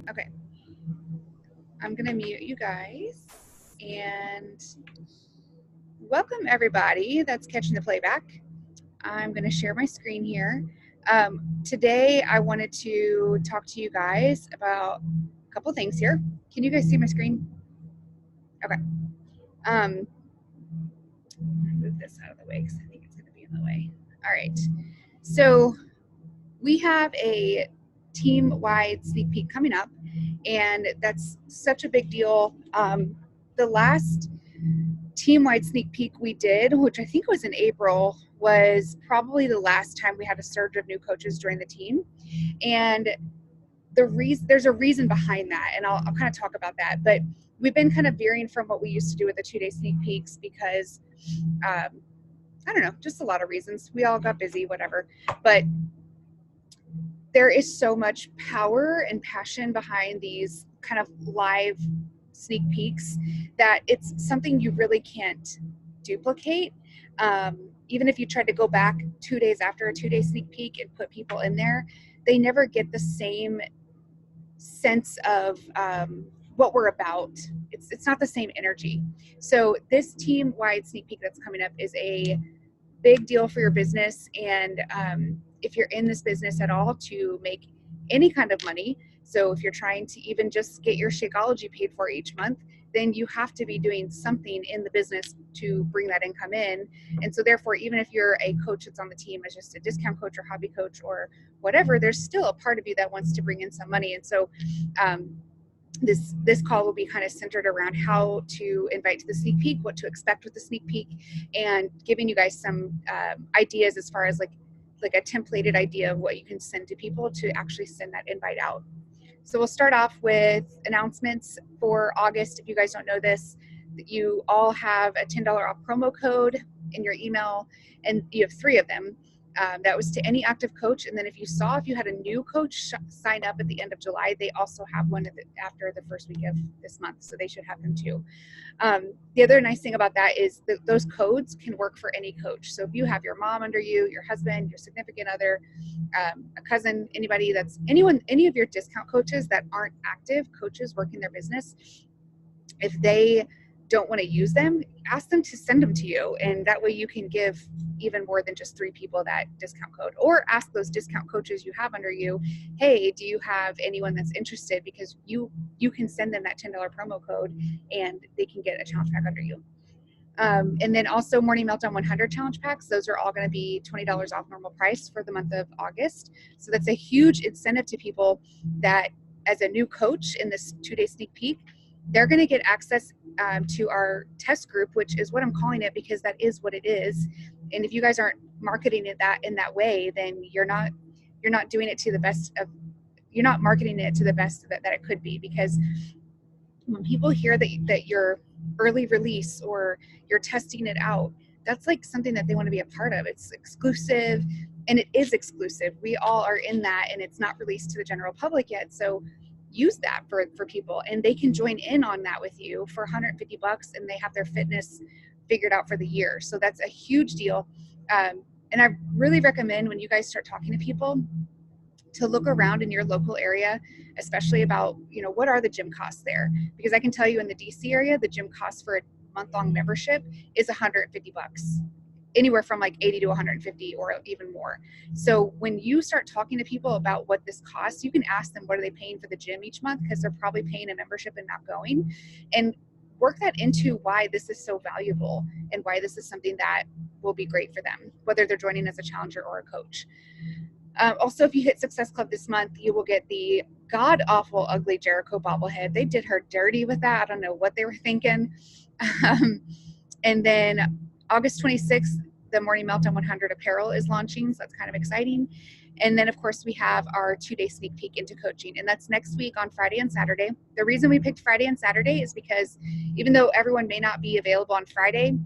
Okay, I'm gonna mute you guys and welcome everybody that's catching the playback. I'm gonna share my screen here. Today I wanted to talk to you guys about a couple things here. Can you guys see my screen? Okay. Um, move this out of the way because I think it's gonna be in the way. All right. So we have a team-wide sneak peek coming up, and that's such a big deal. The last team-wide sneak peek we did, which I think was in April, was probably the last time we had a surge of new coaches join the team. And there's a reason behind that, and I'll kind of talk about that. But we've been kind of veering from what we used to do with the 2-day sneak peeks because I don't know, just a lot of reasons. We all got busy, whatever. But there is so much power and passion behind these kind of live sneak peeks that it's something you really can't duplicate. Even if you tried to go back 2 days after a 2-day sneak peek and put people in there, they never get the same sense of what we're about. It's not the same energy. So this team-wide sneak peek that's coming up is a big deal for your business. And if you're in this business at all to make any kind of money, so if you're trying to even just get your Shakeology paid for each month, then you have to be doing something in the business to bring that income in. And so therefore, even if you're a coach that's on the team as just a discount coach or hobby coach or whatever, there's still a part of you that wants to bring in some money. And so this call will be kind of centered around how to invite to the sneak peek, what to expect with the sneak peek, and giving you guys some ideas as far as like a templated idea of what you can send to people to actually send that invite out. So we'll start off with announcements for August. If you guys don't know this, you all have a $10 off promo code in your email, and you have 3 of them. That was to any active coach. And then if you had a new coach sign up at the end of July, they also have one after the first week of this month. So they should have them too. The other nice thing about that is that those codes can work for any coach. So if you have your mom under you, your husband, your significant other, a cousin, any of your discount coaches that aren't active coaches working their business, if they don't want to use them, ask them to send them to you. And that way you can give even more than just 3 people that discount code, or ask those discount coaches you have under you, hey, do you have anyone that's interested? Because you can send them that $10 promo code and they can get a challenge pack under you. And then also Morning Meltdown 100 challenge packs. Those are all going to be $20 off normal price for the month of August. So that's a huge incentive to people that as a new coach in this 2-day sneak peek, they're going to get access to our test group, which is what I'm calling it because that is what it is. And if you guys aren't marketing it in that way, then you're not doing it to the best of, you're not marketing it to the best that it could be. Because when people hear that you're early release or you're testing it out, that's like something that they want to be a part of. It's exclusive, and it is exclusive. We all are in that, and it's not released to the general public yet. So use that for people, and they can join in on that with you for $150, and they have their fitness figured out for the year. So that's a huge deal. And I really recommend when you guys start talking to people to look around in your local area, especially about, what are the gym costs there? Because I can tell you in the DC area, the gym cost for a month-long membership is $150, anywhere from like 80 to 150 or even more. So when you start talking to people about what this costs, you can ask them, what are they paying for the gym each month? Because they're probably paying a membership and not going. And work that into why this is so valuable and why this is something that will be great for them, whether they're joining as a challenger or a coach. Also, if you hit Success Club this month, you will get the god-awful ugly Jericho bobblehead. They did her dirty with that. I don't know what they were thinking. And then August 26th, the Morning Meltdown 100 apparel is launching, so that's kind of exciting. And then, of course, we have our 2-day sneak peek into coaching, and that's next week on Friday and Saturday. The reason we picked Friday and Saturday is because even though everyone may not be available on Friday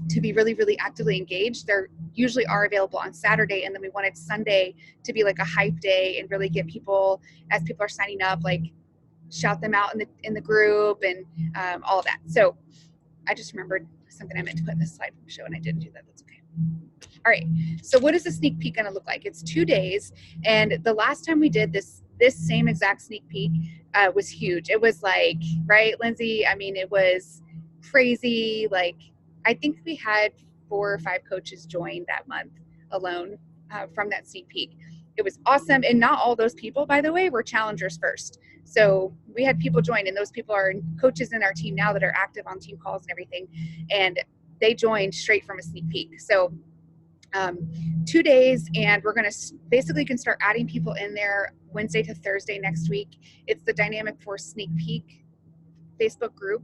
to be really, really actively engaged, they usually are available on Saturday. And then we wanted Sunday to be like a hype day and really get people, as people are signing up, like shout them out in the group and all of that. So I just remembered something I meant to put in this slide from the show, and I didn't do that. That's okay. All right. So what is the sneak peek going to look like? It's 2 days. And the last time we did this this same exact sneak peek was huge. It was like, right, Lindsay? I mean, it was crazy. Like, I think we had 4 or 5 coaches join that month alone from that sneak peek. It was awesome. And not all those people, by the way, were challengers first. So we had people join, and those people are coaches in our team now that are active on team calls and everything. And they joined straight from a sneak peek. So 2 days, and we're going to basically can start adding people in there Wednesday to Thursday next week. It's the Dynamic Force Sneak Peek Facebook group,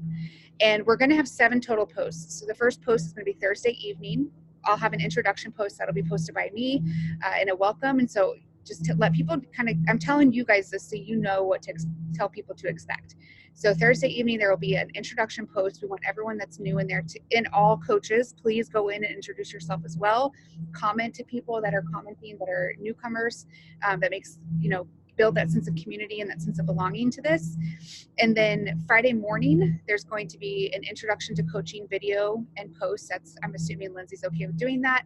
and we're going to have 7 total posts. So the first post is going to be Thursday evening. I'll have an introduction post that'll be posted by me and a welcome. And so just to let people kind of, I'm telling you guys this so you know what to tell people to expect. So Thursday evening, there will be an introduction post. We want everyone that's new in there to, and all coaches, please go in and introduce yourself as well. Comment to people that are commenting, that are newcomers. That makes, build that sense of community and that sense of belonging to this. And then Friday morning, there's going to be an introduction to coaching video and post. I'm assuming Lindsay's okay with doing that.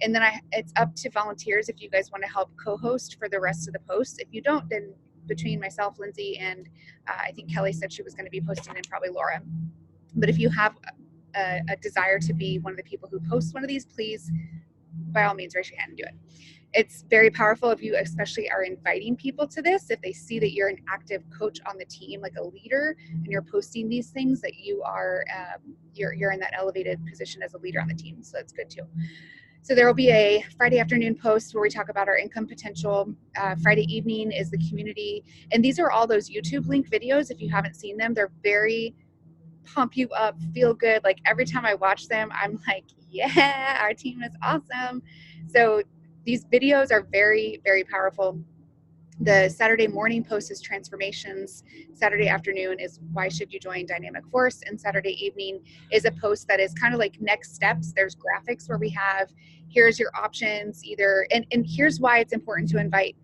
And then it's up to volunteers if you guys want to help co-host for the rest of the posts. If you don't, then between myself, Lindsay, and I think Kelly said she was going to be posting, and probably Laura. But if you have a desire to be one of the people who posts one of these, please, by all means, raise your hand and do it. It's very powerful if you especially are inviting people to this, if they see that you're an active coach on the team, like a leader, and you're posting these things, that you are you're in that elevated position as a leader on the team. So that's good too. So there will be a Friday afternoon post where we talk about our income potential. Friday evening is the community. And these are all those YouTube link videos. If you haven't seen them, they're very pump you up, feel good. Like every time I watch them, I'm like, yeah, our team is awesome. So these videos are very, very powerful. The Saturday morning post is transformations. Saturday afternoon is why should you join Dynamic Force? And Saturday evening is a post that is kind of like next steps. There's graphics where we have, here's your options either, and here's why it's important to invite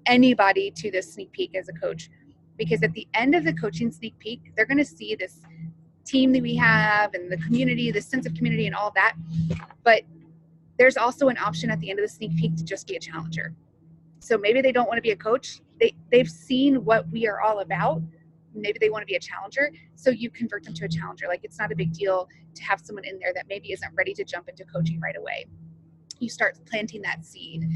anybody to this sneak peek as a coach. Because at the end of the coaching sneak peek, they're going to see this team that we have and the community, the sense of community and all that. But there's also an option at the end of the sneak peek to just be a challenger. So maybe they don't want to be a coach. They've seen what we are all about. Maybe they want to be a challenger. So you convert them to a challenger. Like, it's not a big deal to have someone in there that maybe isn't ready to jump into coaching right away. You start planting that seed.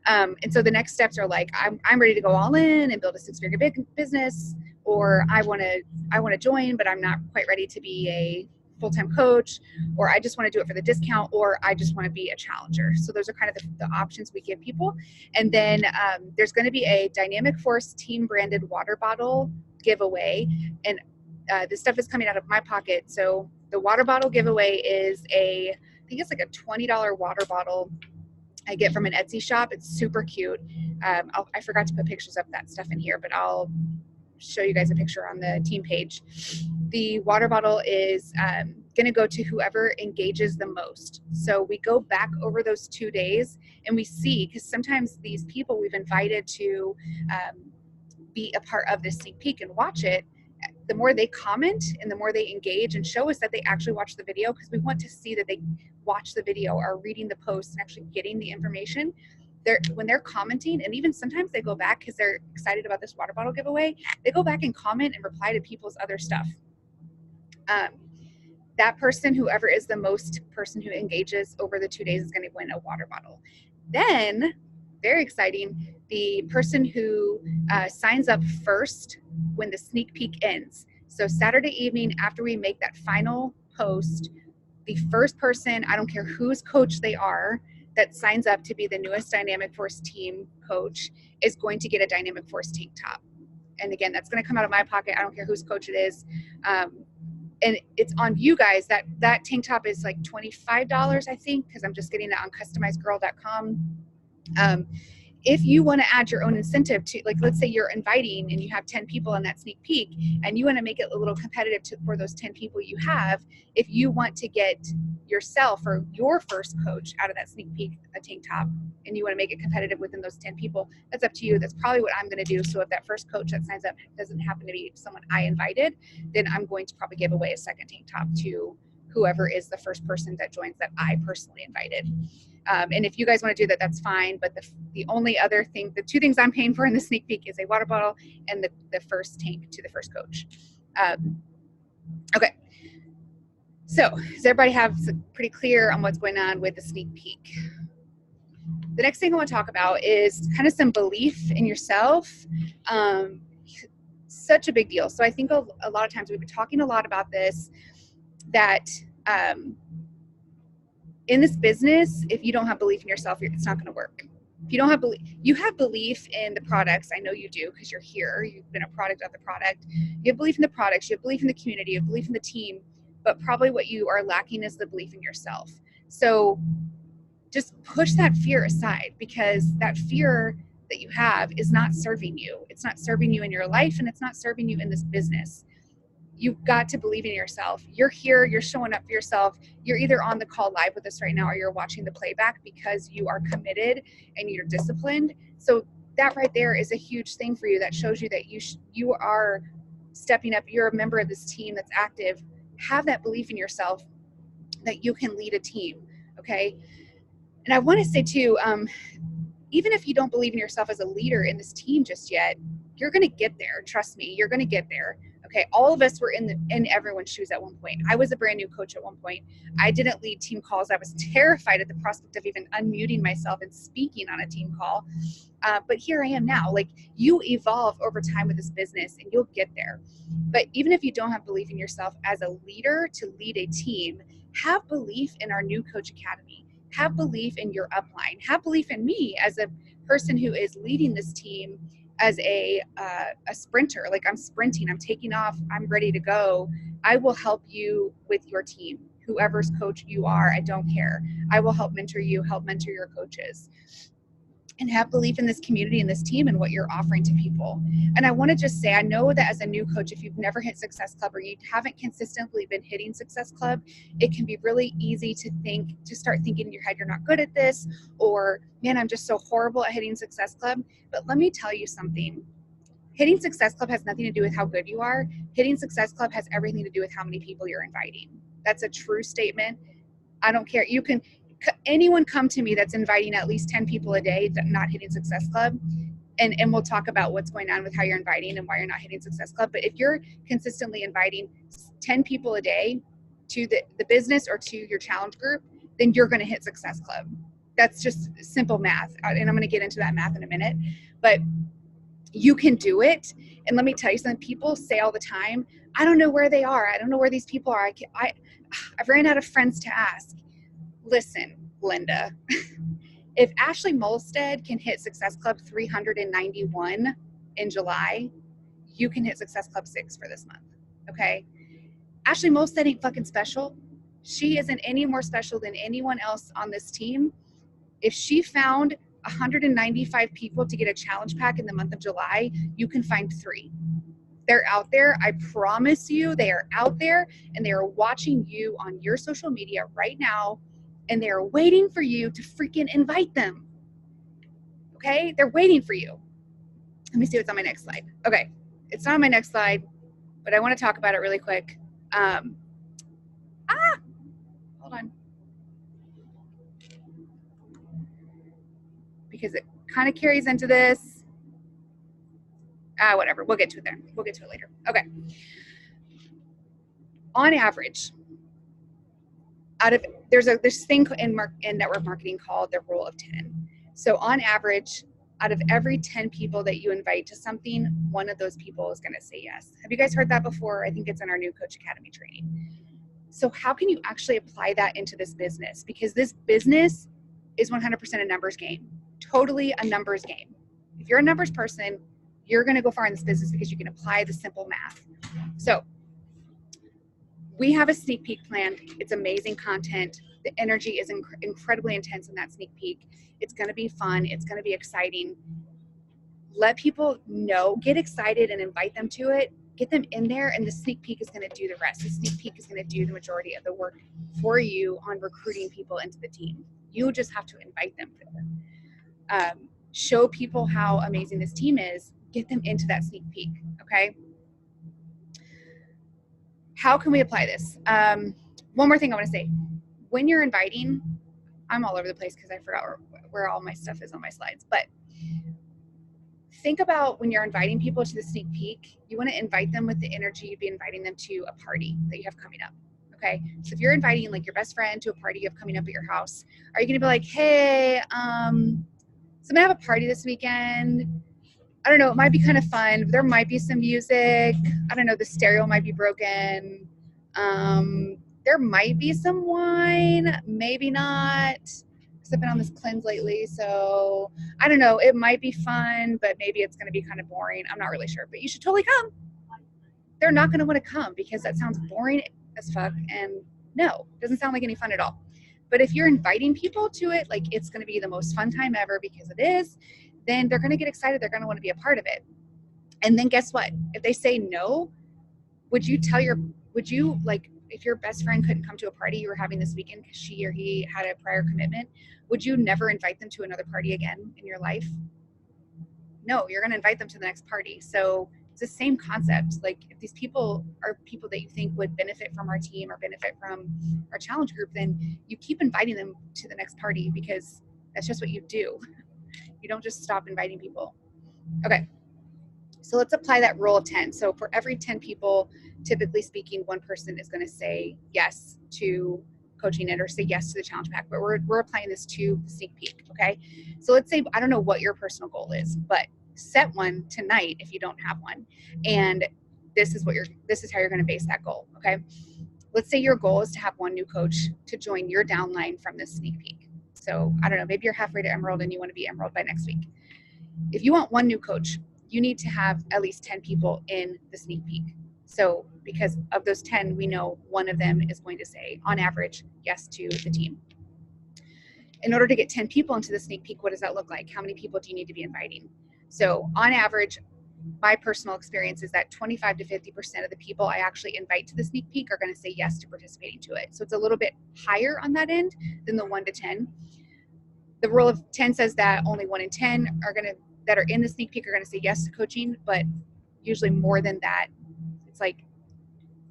And so the next steps are like, I'm ready to go all in and build a 6-figure business, or I want to join, but I'm not quite ready to be a full-time coach, or I just want to do it for the discount, or I just want to be a challenger. So those are kind of the options we give people. And then there's going to be a Dynamic Force team branded water bottle giveaway. And this stuff is coming out of my pocket. So the water bottle giveaway is I think it's like a $20 water bottle I get from an Etsy shop. It's super cute. I forgot to put pictures of that stuff in here, but I'll show you guys a picture on the team page. The water bottle is going to go to whoever engages the most. So we go back over those 2 days and we see, because sometimes these people we've invited to be a part of this sneak peek and watch it, the more they comment and the more they engage and show us that they actually watch the video, because we want to see that they watch the video, are reading the post and actually getting the information. When they're commenting, and even sometimes they go back because they're excited about this water bottle giveaway, they go back and comment and reply to people's other stuff. That person, whoever is the most person who engages over the 2 days, is going to win a water bottle. Then, very exciting, the person who signs up first when the sneak peek ends. So Saturday evening, after we make that final post, the first person, I don't care whose coach they are, that signs up to be the newest Dynamic Force team coach is going to get a Dynamic Force tank top. And again, that's going to come out of my pocket. I don't care whose coach it is. And it's on you guys. That tank top is like $25, I think, because I'm just getting it on customizedgirl.com. If you want to add your own incentive to, like, let's say you're inviting and you have 10 people in that sneak peek and you want to make it a little competitive for those 10 people you have, if you want to get yourself or your first coach out of that sneak peek a tank top and you want to make it competitive within those 10 people, that's up to you. That's probably what I'm going to do. So if that first coach that signs up doesn't happen to be someone I invited, then I'm going to probably give away a second tank top to whoever is the first person that joins that I personally invited. And if you guys want to do that, that's fine. But the only other thing, the two things I'm paying for in the sneak peek is a water bottle and the first tank to the first coach. Okay. So does everybody have pretty clear on what's going on with the sneak peek? The next thing I want to talk about is kind of some belief in yourself. Such a big deal. So I think a lot of times we've been talking a lot about this, that in this business, if you don't have belief in yourself, it's not going to work. If you don't have belief, you have belief in the products. I know you do because you're here. You've been a product of the product. You have belief in the products. You have belief in the community. You have belief in the team. But probably what you are lacking is the belief in yourself. So just push that fear aside, because that fear that you have is not serving you. It's not serving you in your life, and it's not serving you in this business. You've got to believe in yourself. You're here, you're showing up for yourself. You're either on the call live with us right now, or you're watching the playback because you are committed and you're disciplined. So that right there is a huge thing for you. That shows you that you are stepping up. You're a member of this team that's active. Have that belief in yourself that you can lead a team, okay? And I want to say too, even if you don't believe in yourself as a leader in this team just yet, you're going to get there. Trust me, you're going to get there. Okay. All of us were in everyone's shoes at one point. I was a brand new coach at one point. I didn't lead team calls. I was terrified at the prospect of even unmuting myself and speaking on a team call. But here I am now. Like, you evolve over time with this business and you'll get there. But even if you don't have belief in yourself as a leader to lead a team, have belief in our new Coach Academy. Have belief in your upline. Have belief in me as a person who is leading this team as a sprinter. Like, I'm sprinting, I'm taking off, I'm ready to go. I will help you with your team. Whoever's coach you are, I don't care. I will help mentor you, help mentor your coaches. And have belief in this community and this team and what you're offering to people. And I want to just say, I know that as a new coach, if you've never hit Success Club or you haven't consistently been hitting Success Club, it can be really easy to start thinking in your head, you're not good at this, or man, I'm just so horrible at hitting Success Club. But let me tell you something. Hitting Success Club has nothing to do with how good you are. Hitting Success Club has everything to do with how many people you're inviting. That's a true statement. I don't care. Anyone come to me that's inviting at least 10 people a day, not hitting Success Club, and we'll talk about what's going on with how you're inviting and why you're not hitting Success Club. But if you're consistently inviting 10 people a day to the business or to your challenge group, then you're going to hit Success Club. That's just simple math. And I'm going to get into that math in a minute, but you can do it. And let me tell you something. People say all the time, I don't know where they are. I don't know where these people are. I've ran out of friends to ask. Listen, Linda, if Ashley Molstead can hit Success Club 391 in July, you can hit Success Club 6 for this month, okay? Ashley Molstead ain't fucking special. She isn't any more special than anyone else on this team. If she found 195 people to get a challenge pack in the month of July, you can find 3. They're out there. I promise you, they are out there, and they are watching you on your social media right now, and they're waiting for you to freaking invite them. Okay? They're waiting for you. Let me see what's on my next slide. Okay. It's not on my next slide, but I want to talk about it really quick. Hold on. Because it kind of carries into this. Whatever. We'll get to it then. We'll get to it later. Okay. On average, there's this thing in network marketing called the rule of 10. So on average, out of every 10 people that you invite to something, one of those people is going to say yes. Have you guys heard that before? I think it's in our new Coach Academy training. So how can you actually apply that into this business? Because this business is 100% a numbers game, totally a numbers game. If you're a numbers person, you're going to go far in this business because you can apply the simple math. So we have a sneak peek planned. It's amazing content. The energy is incredibly intense in that sneak peek. It's going to be fun. It's going to be exciting. Let people know, get excited and invite them to it. Get them in there, and the sneak peek is going to do the rest. The sneak peek is going to do the majority of the work for you on recruiting people into the team. You just have to invite them there. Show people how amazing this team is. Get them into that sneak peek, okay? How can we apply this? One more thing I want to say. When you're inviting, I'm all over the place because I forgot where all my stuff is on my slides. But think about when you're inviting people to the sneak peek, you want to invite them with the energy you'd be inviting them to a party that you have coming up. Okay. So if you're inviting like your best friend to a party you have coming up at your house, are you going to be like, hey, so I'm going to have a party this weekend. I don't know. It might be kind of fun. There might be some music. I don't know. The stereo might be broken. There might be some wine, maybe not. Because I've been on this cleanse lately, so I don't know. It might be fun, but maybe it's going to be kind of boring. I'm not really sure, but you should totally come. They're not going to want to come because that sounds boring as fuck, and no, it doesn't sound like any fun at all. But if you're inviting people to it, like it's going to be the most fun time ever because it is, then they're going to get excited. They're going to want to be a part of it. And then guess what? If they say no, would you like, if your best friend couldn't come to a party you were having this weekend because she or he had a prior commitment, would you never invite them to another party again in your life? No, you're going to invite them to the next party. So it's the same concept. Like if these people are people that you think would benefit from our team or benefit from our challenge group, then you keep inviting them to the next party because that's just what you do. You don't just stop inviting people. Okay. So let's apply that rule of 10. So for every 10 people, typically speaking, one person is going to say yes to coaching it or say yes to the challenge pack, but we're applying this to the sneak peek. Okay. So let's say, I don't know what your personal goal is, but set one tonight if you don't have one. And this is how you're going to base that goal. Okay. Let's say your goal is to have one new coach to join your downline from this sneak peek. So I don't know, maybe you're halfway to Emerald and you want to be Emerald by next week. If you want one new coach, you need to have at least 10 people in the sneak peek. So because of those 10, we know one of them is going to say, on average, yes to the team. In order to get 10 people into the sneak peek, what does that look like? How many people do you need to be inviting? So on average, my personal experience is that 25 to 50% of the people I actually invite to the sneak peek are going to say yes to participating to it. So it's a little bit higher on that end than the 1 to 10. The rule of 10 says that only 1 in 10 that are in the sneak peek are going to say yes to coaching, but usually more than that. It's like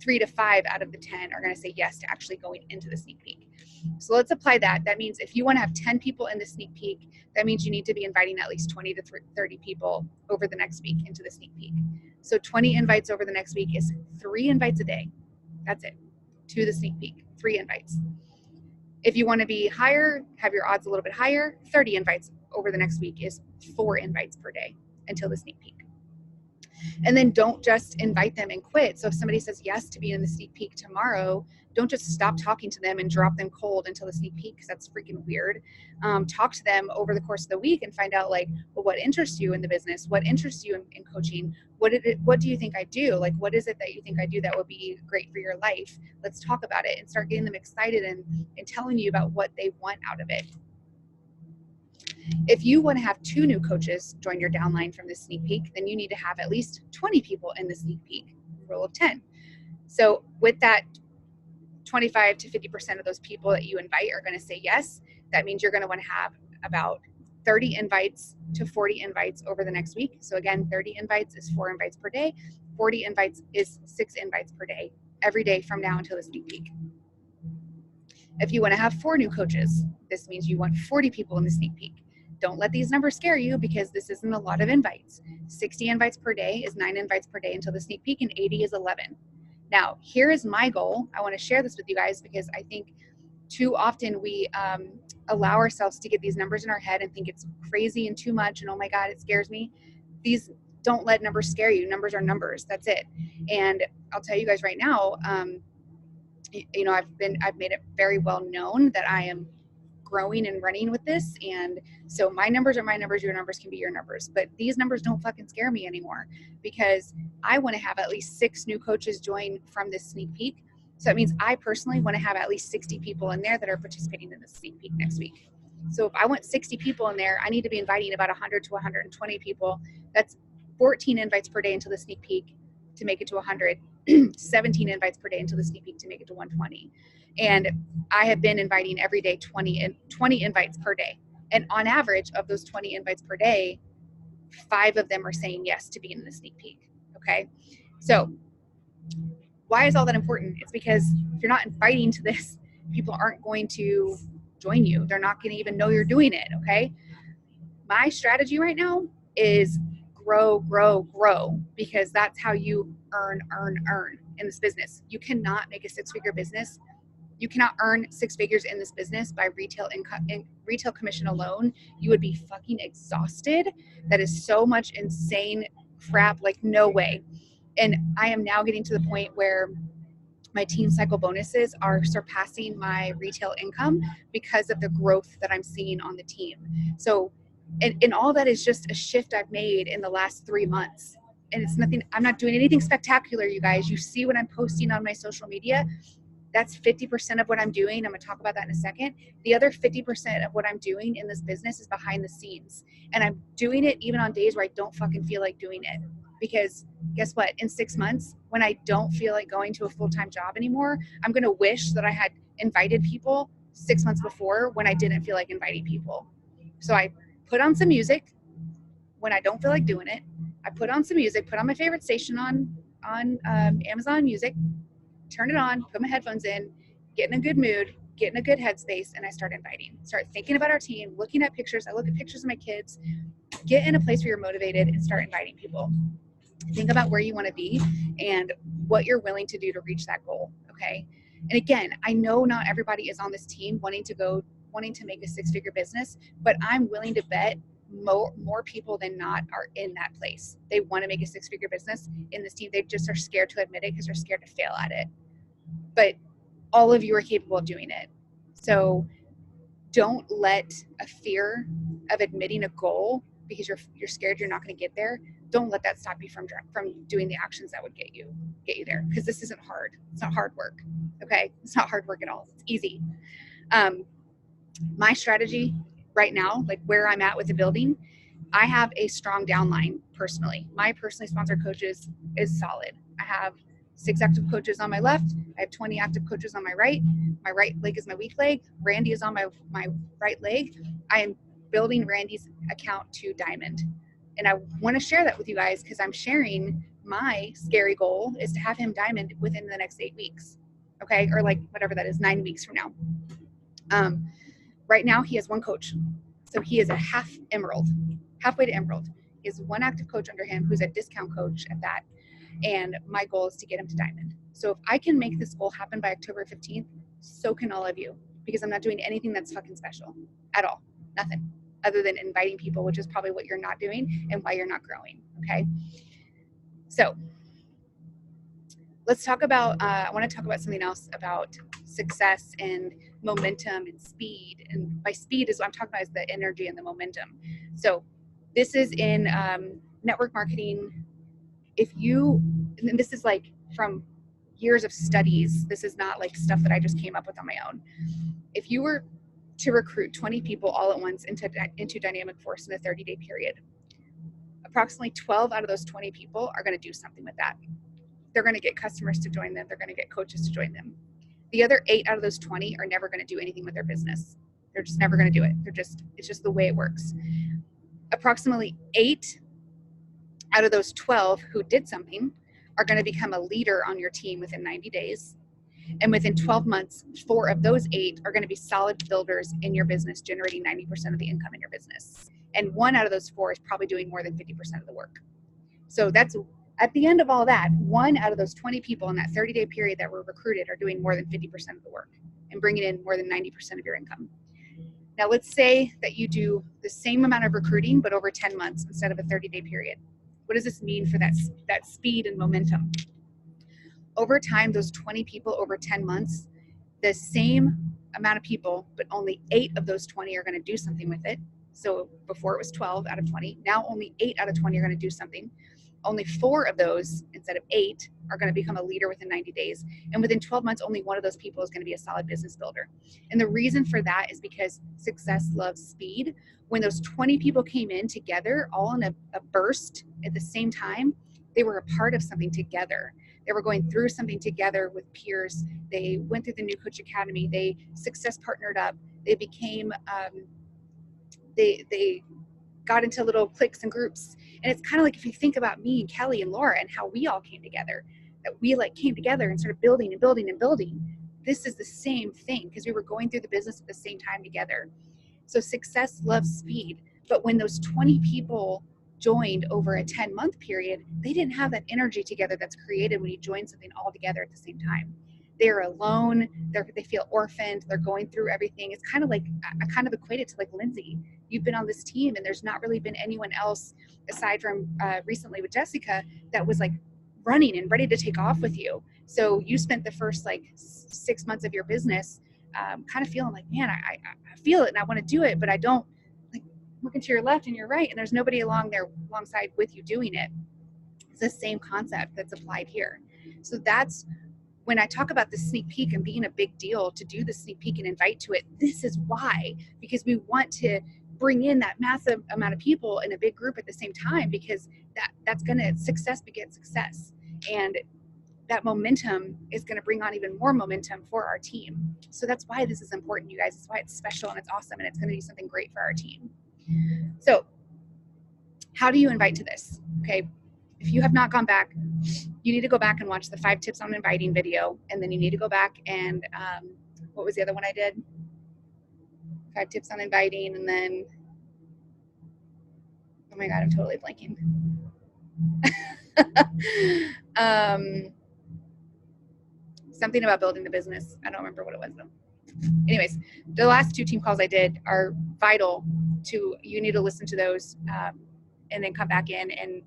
3 to 5 out of the 10 are going to say yes to actually going into the sneak peek. So let's apply that. That means if you want to have 10 people in the sneak peek, that means you need to be inviting at least 20 to 30 people over the next week into the sneak peek. So 20 invites over the next week is 3 invites a day. That's it. To the sneak peek, 3 invites. If you want to be higher, have your odds a little bit higher, 30 invites over the next week is 4 invites per day until the sneak peek. And then don't just invite them and quit. So if somebody says yes to be in the sneak peek tomorrow, don't just stop talking to them and drop them cold until the sneak peek, because that's freaking weird. Talk to them over the course of the week and find out, like, well, what interests you in the business? What interests you in coaching? What do you think I do? Like, what is it that you think I do that would be great for your life? Let's talk about it and start getting them excited and telling you about what they want out of it. If you want to have 2 new coaches join your downline from the sneak peek, then you need to have at least 20 people in the sneak peek, rule of 10. So with that, 25 to 50% of those people that you invite are going to say yes. That means you're going to want to have about 30 invites to 40 invites over the next week. So again, 30 invites is 4 invites per day. 40 invites is 6 invites per day, every day from now until the sneak peek. If you want to have 4 new coaches, this means you want 40 people in the sneak peek. Don't let these numbers scare you, because this isn't a lot of invites. 60 invites per day is 9 invites per day until the sneak peek, and 80 is 11. Now, here is my goal. I want to share this with you guys because I think too often we allow ourselves to get these numbers in our head and think it's crazy and too much, and oh my God, it scares me. Don't let numbers scare you. Numbers are numbers. That's it. And I'll tell you guys right now, you know, I've made it very well known that I am growing and running with this, and so my numbers are my numbers, your numbers can be your numbers, but these numbers don't fucking scare me anymore, because I want to have at least 6 new coaches join from this sneak peek. So that means I personally want to have at least 60 people in there that are participating in the sneak peek next week. So if I want 60 people in there, I need to be inviting about 100 to 120 people. That's 14 invites per day into the sneak peek to make it to 100, 17 invites per day into the sneak peek to make it to 120. And I have been inviting every day 20 invites per day. And on average of those 20 invites per day, 5 of them are saying yes to being in the sneak peek. Okay. So why is all that important? It's because if you're not inviting to this, people aren't going to join you. They're not going to even know you're doing it. Okay. My strategy right now is grow, grow, grow, because that's how you earn in this business. You cannot make a 6-figure business. You cannot earn 6 figures in this business by retail income and retail commission alone. You would be fucking exhausted. That is so much insane crap. Like, no way. And I am now getting to the point where my team cycle bonuses are surpassing my retail income because of the growth that I'm seeing on the team. So, and all that is just a shift I've made in the last 3 months. And it's nothing, I'm not doing anything spectacular, you guys. You see what I'm posting on my social media. That's 50% of what I'm doing. I'm going to talk about that in a second. The other 50% of what I'm doing in this business is behind the scenes. And I'm doing it even on days where I don't fucking feel like doing it. Because guess what? In 6 months, when I don't feel like going to a full-time job anymore, I'm going to wish that I had invited people 6 months before when I didn't feel like inviting people. So I put on some music when I don't feel like doing it. I put on some music, put on my favorite station on Amazon Music, turn it on, put my headphones in, get in a good mood, get in a good headspace, and I start inviting. Start thinking about our team, looking at pictures. I look at pictures of my kids. Get in a place where you're motivated and start inviting people. Think about where you want to be and what you're willing to do to reach that goal, okay? And again, I know not everybody is on this team wanting to make a 6-figure business, but I'm willing to bet more people than not are in that place. They want to make a 6-figure business in this team. They just are scared to admit it because they're scared to fail at it. But all of you are capable of doing it. So don't let a fear of admitting a goal because you're scared you're not going to get there. Don't let that stop you from doing the actions that would get you there, because this isn't hard. It's not hard work. Okay, it's not hard work at all. It's easy. My strategy right now, like where I'm at with the building, I have a strong downline personally. My personally sponsored coaches is solid. I have 6 active coaches on my left. I have 20 active coaches on my right. My right leg is my weak leg. Randy is on my right leg. I am building Randy's account to Diamond. And I want to share that with you guys because I'm sharing my scary goal is to have him Diamond within the next 8 weeks. Okay. Or like whatever that is, 9 weeks from now. Right now he has 1 coach. So he is a halfway to Emerald. He has 1 active coach under him who's a discount coach at that. And my goal is to get him to Diamond. So if I can make this goal happen by October 15th, so can all of you, because I'm not doing anything that's fucking special at all. Nothing other than inviting people, which is probably what you're not doing and why you're not growing. Okay. So let's talk about, I want to talk about something else about success and momentum and speed. And by speed is what I'm talking about is the energy and the momentum. So this is in network marketing. And this is like from years of studies. This is not like stuff that I just came up with on my own. If you were to recruit 20 people all at once into Dynamic Force in a 30-day period, approximately 12 out of those 20 people are going to do something with that. They're going to get customers to join them. They're going to get coaches to join them. The other 8 out of those 20 are never going to do anything with their business. They're just never going to do it. It's just the way it works. Approximately 8 out of those 12 who did something are going to become a leader on your team within 90 days. And within 12 months, 4 of those 8 are going to be solid builders in your business, generating 90% of the income in your business. And 1 out of those 4 is probably doing more than 50% of the work. So that's at the end of all that, 1 out of those 20 people in that 30-day period that were recruited are doing more than 50% of the work and bringing in more than 90% of your income. Now, let's say that you do the same amount of recruiting, but over 10 months instead of a 30-day period. What does this mean for that speed and momentum? Over time, those 20 people over 10 months, the same amount of people, but only 8 of those 20 are going to do something with it. So before it was 12 out of 20, now only 8 out of 20 are going to do something. Only 4 of those, instead of 8, are going to become a leader within 90 days. And within 12 months, only 1 of those people is going to be a solid business builder. And the reason for that is because success loves speed. When those 20 people came in together, all in a burst at the same time, they were a part of something together. They were going through something together with peers. They went through the New Coach Academy. They success partnered up. They became, they got into little cliques and groups. And it's kind of like if you think about me and Kelly and Laura and how we all came together, that we like came together and started building and building and building. this is the same thing because we were going through the business at the same time together. So success loves speed. But when those 20 people joined over a 10-month period, they didn't have that energy together that's created when you join something all together at the same time. They're alone. They feel orphaned. They're going through everything. It's kind of like, I kind of equate it to like Lindsay. You've been on this team and there's not really been anyone else aside from recently with Jessica that was like running and ready to take off with you. So you spent the first like 6 months of your business kind of feeling like, man, I feel it and I want to do it, but I don't, like looking to your left and your right and there's nobody along there alongside with you doing it. It's the same concept that's applied here. So that's when I talk about the sneak peek and being a big deal to do the sneak peek and invite to it. This is why, because we want to bring in that massive amount of people in a big group at the same time, because that's going to, success begets success. And that momentum is going to bring on even more momentum for our team. So that's why this is important, you guys. It's why it's special and it's awesome and it's going to do something great for our team. So how do you invite to this? Okay. If you have not gone back, you need to go back and watch the 5 tips on inviting video. And then you need to go back and what was the other one I did? 5 tips on inviting. And then, oh my God, I'm totally blanking. Something about building the business. I don't remember what it was though. Anyways, the last 2 team calls I did are vital to, you need to listen to those and then come back in and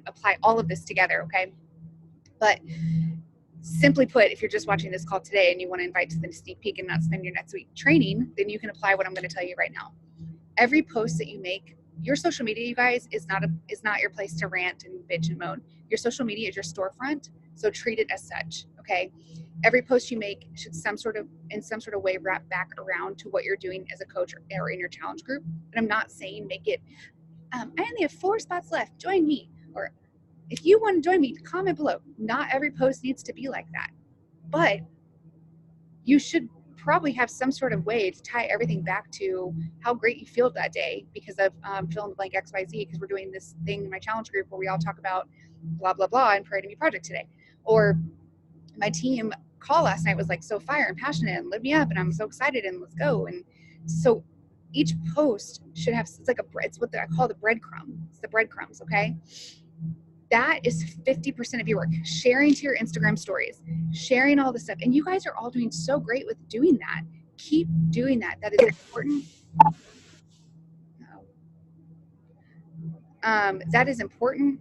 apply all of this together, okay? But simply put, if you're just watching this call today and you want to invite to the sneak peek and not spend your next week training, then you can apply what I'm going to tell you right now. Every post that you make, your social media, you guys, is not your place to rant and bitch and moan. Your social media is your storefront, so treat it as such, okay? Every post you make should in some sort of way wrap back around to what you're doing as a coach or in your challenge group. And I'm not saying make it, I only have 4 spots left, join me. Or if you want to join me, comment below. Not every post needs to be like that. But you should probably have some sort of way to tie everything back to how great you feel that day because of fill in the blank XYZ, because we're doing this thing in my challenge group where we all talk about blah, blah, blah and Pray to Me project today. Or my team call last night was like so fire and passionate and lit me up and I'm so excited and let's go. And so each post should have, it's like it's what I call the breadcrumb. It's the breadcrumbs, okay? That is 50% of your work. Sharing to your Instagram stories, sharing all this stuff. And you guys are all doing so great with doing that. Keep doing that. That is important. That is important.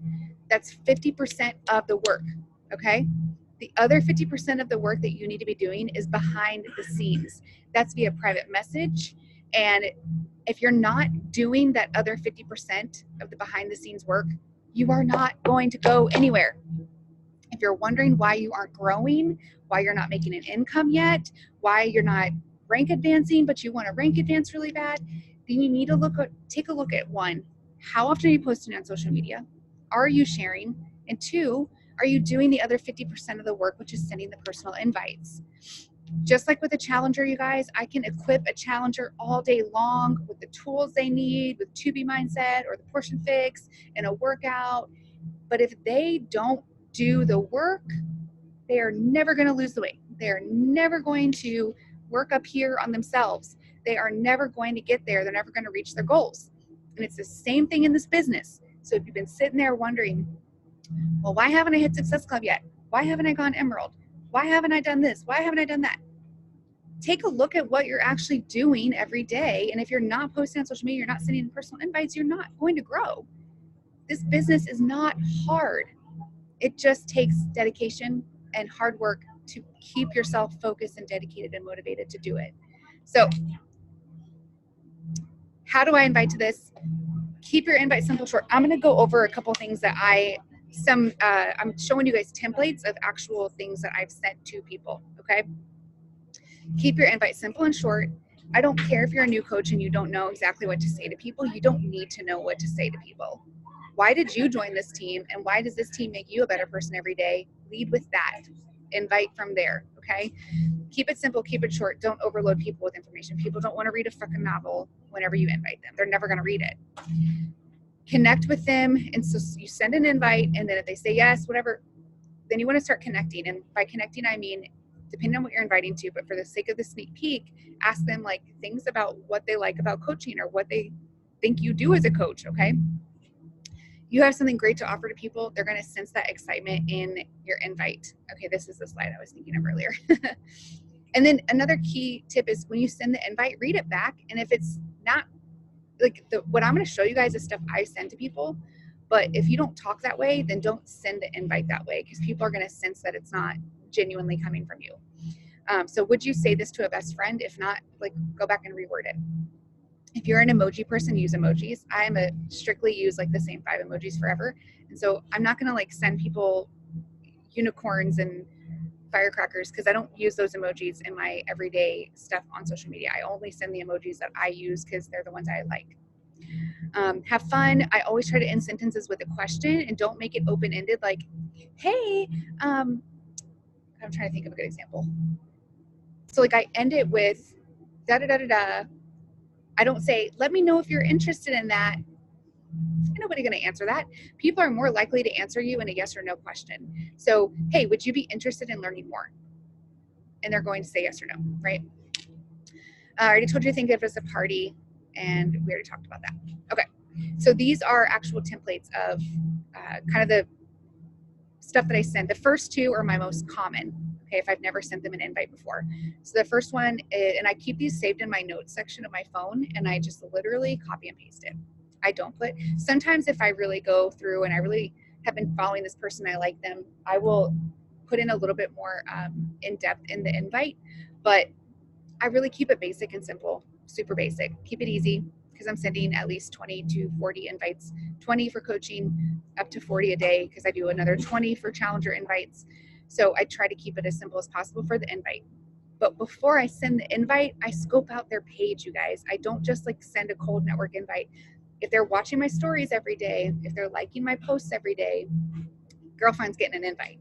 That's 50% of the work, okay? The other 50% of the work that you need to be doing is behind the scenes. That's via private message. And if you're not doing that other 50% of the behind the scenes work, you are not going to go anywhere. If you're wondering why you aren't growing, why you're not making an income yet, why you're not rank advancing, but you want to rank advance really bad, then you need to take a look at 1, how often are you posting on social media? Are you sharing? And 2, are you doing the other 50% of the work, which is sending the personal invites? Just like with a challenger, you guys, I can equip a challenger all day long with the tools they need, with 2B mindset or the portion fix and a workout. But if they don't do the work, they are never going to lose the weight. They're never going to work up here on themselves. They are never going to get there. They're never going to reach their goals. And it's the same thing in this business. So if you've been sitting there wondering, well, why haven't I hit Success Club yet? Why haven't I gone Emerald? Why haven't I done this? Why haven't I done that? Take a look at what you're actually doing every day. And if you're not posting on social media, you're not sending personal invites, you're not going to grow. This business is not hard. It just takes dedication and hard work to keep yourself focused and dedicated and motivated to do it. So how do I invite to this? Keep your invite simple, short. I'm going to go over a couple things that I'm showing you guys templates of actual things that I've sent to people, okay? Keep your invite simple and short. I don't care if you're a new coach and you don't know exactly what to say to people. You don't need to know what to say to people. Why did you join this team? And why does this team make you a better person every day? Lead with that. Invite from there, okay? Keep it simple, keep it short. Don't overload people with information. People don't want to read a fucking novel whenever you invite them. They're never going to read it. Connect with them. And so you send an invite, and then if they say yes, whatever, then you want to start connecting. And by connecting, I mean depending on what you're inviting to, but for the sake of the sneak peek, ask them like things about what they like about coaching or what they think you do as a coach, okay? You have something great to offer to people. They're going to sense that excitement in your invite. Okay, this is the slide I was thinking of earlier. And then another key tip is when you send the invite, read it back. And if it's not like what I'm going to show you guys is stuff I send to people. But if you don't talk that way, then don't send the invite that way, because people are going to sense that it's not genuinely coming from you. So would you say this to a best friend? If not, like go back and reword it. If you're an emoji person, use emojis. I'm a strictly use like the same 5 emojis forever. And so I'm not going to like send people unicorns and firecrackers because I don't use those emojis in my everyday stuff on social media. I only send the emojis that I use because they're the ones I like. Have fun. I always try to end sentences with a question and don't make it open-ended like, hey, I'm trying to think of a good example. So like I end it with da-da-da-da-da. I don't say, let me know if you're interested in that. Nobody's going to answer that. People are more likely to answer you in a yes or no question. So, hey, would you be interested in learning more? And they're going to say yes or no, right? I already told you to think of it as a party, and we already talked about that. Okay, so these are actual templates of kind of the stuff that I send. The first 2 are my most common, okay, if I've never sent them an invite before. So the first one, and I keep these saved in my notes section of my phone, and I just literally copy and paste it. I don't put, sometimes if I really go through and I really have been following this person, I like them, I will put in a little bit more in depth in the invite, but I really keep it basic and simple, super basic. Keep it easy because I'm sending at least 20 to 40 invites, 20 for coaching, up to 40 a day because I do another 20 for challenger invites. So I try to keep it as simple as possible for the invite. But before I send the invite, I scope out their page, you guys. I don't just like send a cold network invite. If they're watching my stories every day, if they're liking my posts every day, girlfriend's getting an invite.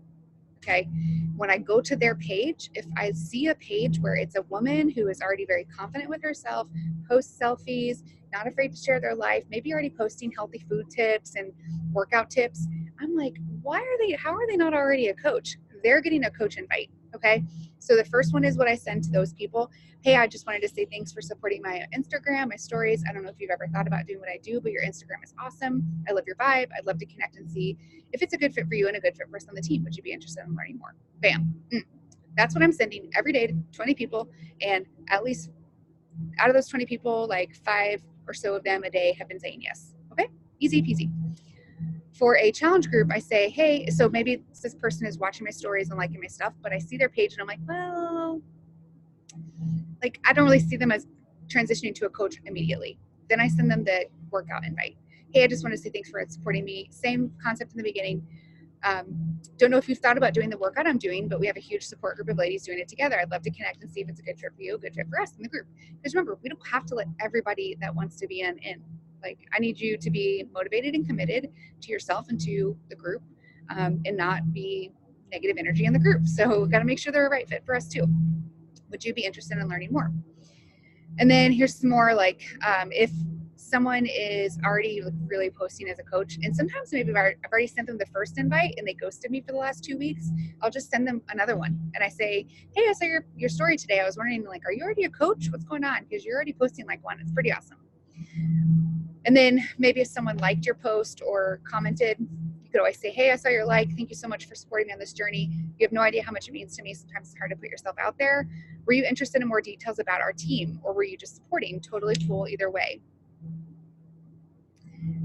Okay. When I go to their page, if I see a page where it's a woman who is already very confident with herself, posts selfies, not afraid to share their life, maybe already posting healthy food tips and workout tips, I'm like, how are they not already a coach? They're getting a coach invite. Okay. So the first one is what I send to those people. Hey, I just wanted to say thanks for supporting my Instagram, my stories. I don't know if you've ever thought about doing what I do, but your Instagram is awesome. I love your vibe. I'd love to connect and see if it's a good fit for you and a good fit for us on the team. Would you be interested in learning more? Bam. That's what I'm sending every day to 20 people. And at least out of those 20 people, like 5 or so of them a day have been saying yes. Okay. Easy peasy. For a challenge group, I say, hey, so maybe this person is watching my stories and liking my stuff, but I see their page and I'm like, well, like I don't really see them as transitioning to a coach immediately. Then I send them the workout invite. Hey, I just want to say thanks for supporting me. Same concept in the beginning. Don't know if you've thought about doing the workout I'm doing, but we have a huge support group of ladies doing it together. I'd love to connect and see if it's a good fit for you, a good fit for us in the group. Because remember, we don't have to let everybody that wants to be in. Like, I need you to be motivated and committed to yourself and to the group, and not be negative energy in the group. So we've got to make sure they're a right fit for us too. Would you be interested in learning more? And then here's some more like, if someone is already really posting as a coach, and sometimes maybe I've already sent them the first invite and they ghosted me for the last 2 weeks, I'll just send them another one. And I say, hey, I saw your story today. I was wondering, like, are you already a coach? What's going on? Because you're already posting like one. It's pretty awesome. And then maybe if someone liked your post or commented, you could always say, hey, I saw your like. Thank you so much for supporting me on this journey. You have no idea how much it means to me. Sometimes it's hard to put yourself out there. Were you interested in more details about our team, or were you just supporting? Totally cool either way.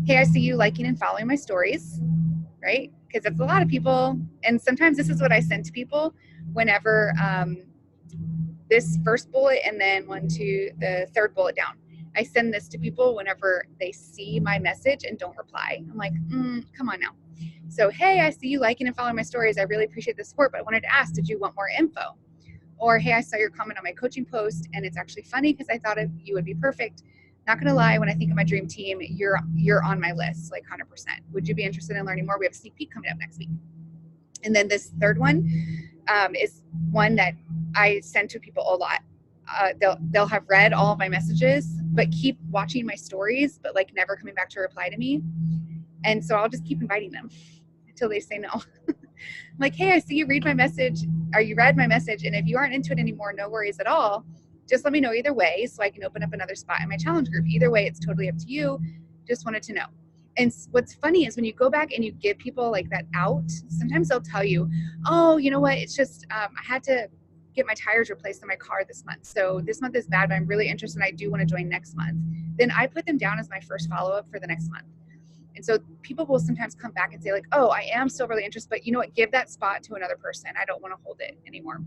Hey, I see you liking and following my stories, right? Because that's a lot of people. And sometimes this is what I send to people whenever this first bullet and then one to the third bullet down. I send this to people whenever they see my message and don't reply. I'm like, come on now. So, hey, I see you liking and following my stories. I really appreciate the support, but I wanted to ask, did you want more info? Or, hey, I saw your comment on my coaching post and it's actually funny because I thought you would be perfect. Not gonna lie, when I think of my dream team, you're on my list, like 100%. Would you be interested in learning more? We have a sneak peek coming up next week. And then this third one is one that I send to people a lot. They'll have read all of my messages, but keep watching my stories, but like never coming back to reply to me. And so I'll just keep inviting them until they say no. I'm like, hey, I see you read my message you read my message? And if you aren't into it anymore, no worries at all. Just let me know either way so I can open up another spot in my challenge group. Either way, it's totally up to you. Just wanted to know. And what's funny is when you go back and you give people like that out, sometimes they'll tell you, oh, you know what? It's just, I had to get my tires replaced in my car this month. So this month is bad, but I'm really interested and I do want to join next month. Then I put them down as my first follow-up for the next month. And so people will sometimes come back and say like, oh, I am still really interested, but you know what? Give that spot to another person. I don't want to hold it anymore.